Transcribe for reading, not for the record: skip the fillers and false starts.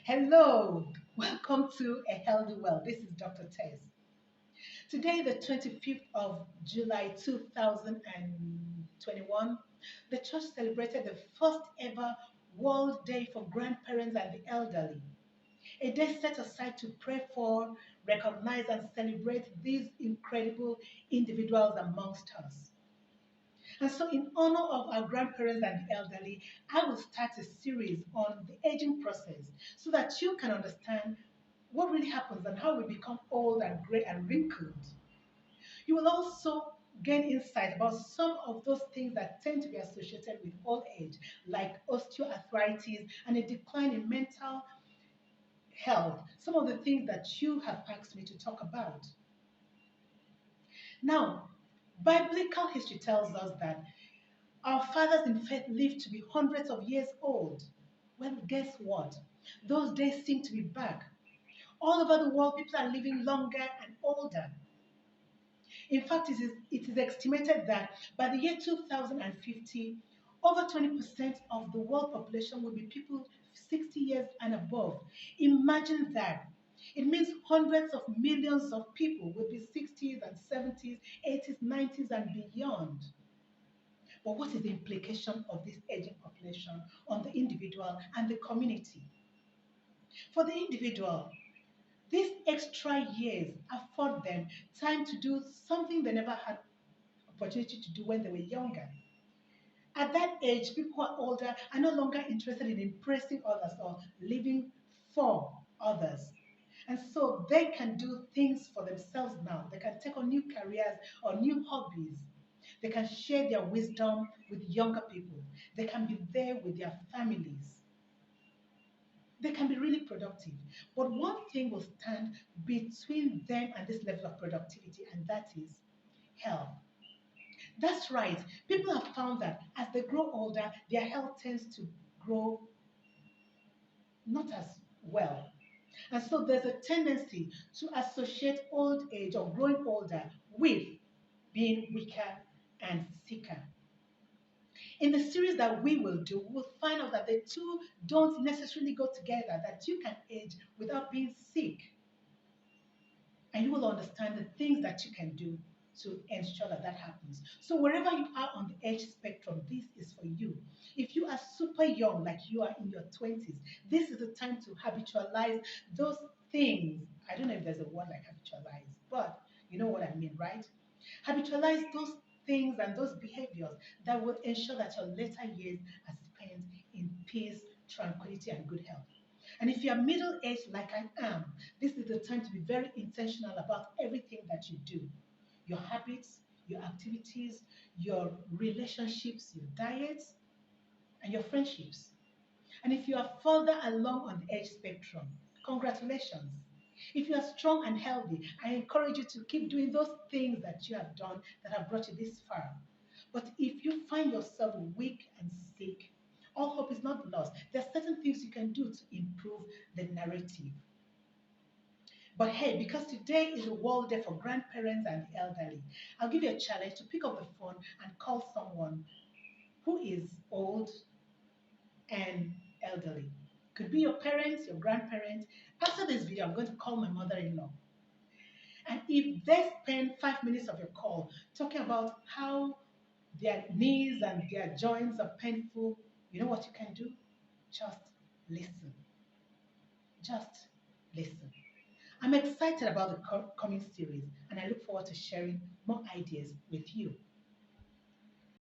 Hello, welcome to A Healthy Well. This is Dr. Tess. Today, the 25th of July 2021, the church celebrated the first ever World Day for Grandparents and the Elderly, a day set aside to pray for, recognize, and celebrate these incredible individuals amongst us. And so, in honor of our grandparents and the elderly, I will start a series on the aging process so that you can understand what really happens and how we become old and gray and wrinkled. You will also gain insight about some of those things that tend to be associated with old age, like osteoarthritis and a decline in mental health, some of the things that you have asked me to talk about. Now, biblical history tells us that our fathers in faith lived to be hundreds of years old. Well, guess what? Those days seem to be back. All over the world, people are living longer and older. In fact, it is estimated that by the year 2050, over 20% of the world population will be people 60 years and above. Imagine that. It means hundreds of millions of people will be 60s and 70s, 80s, 90s, and beyond. But what is the implication of this aging population on the individual and the community? For the individual, these extra years afford them time to do something they never had opportunity to do when they were younger. At that age, people who are older are no longer interested in impressing others or living for others. And so they can do things for themselves now. They can take on new careers or new hobbies. They can share their wisdom with younger people. They can be there with their families. They can be really productive. But one thing will stand between them and this level of productivity, and that is health. That's right. People have found that as they grow older, their health tends to grow not as well. And so there's a tendency to associate old age or growing older with being weaker and sicker. In the series that we will do, we'll find out that the two don't necessarily go together, that you can age without being sick. And you will understand the things that you can do to ensure that that happens. So wherever you are on the age spectrum, this is for you. If you are super young, like you are in your 20s, this is the time to habitualize those things. I don't know if there's a word like habitualize, but you know what I mean, right? Habitualize those things and those behaviors that will ensure that your later years are spent in peace, tranquility, and good health. And if you are middle aged like I am, this is the time to be very intentional about everything that you do, your habits, your activities, your relationships, your diets, and your friendships. And if you are further along on the age spectrum, congratulations. If you are strong and healthy, I encourage you to keep doing those things that you have done that have brought you this far. But if you find yourself weak and sick, all hope is not lost. There are certain things you can do to improve the narrative. But hey, because today is a World Day for grandparents and the elderly, I'll give you a challenge to pick up the phone and call someone who is old and elderly. Could be your parents, your grandparents. After this video, I'm going to call my mother-in-law. And if they spend 5 minutes of your call talking about how their knees and their joints are painful, you know what you can do? Just listen. Just listen. I'm excited about the coming series and I look forward to sharing more ideas with you.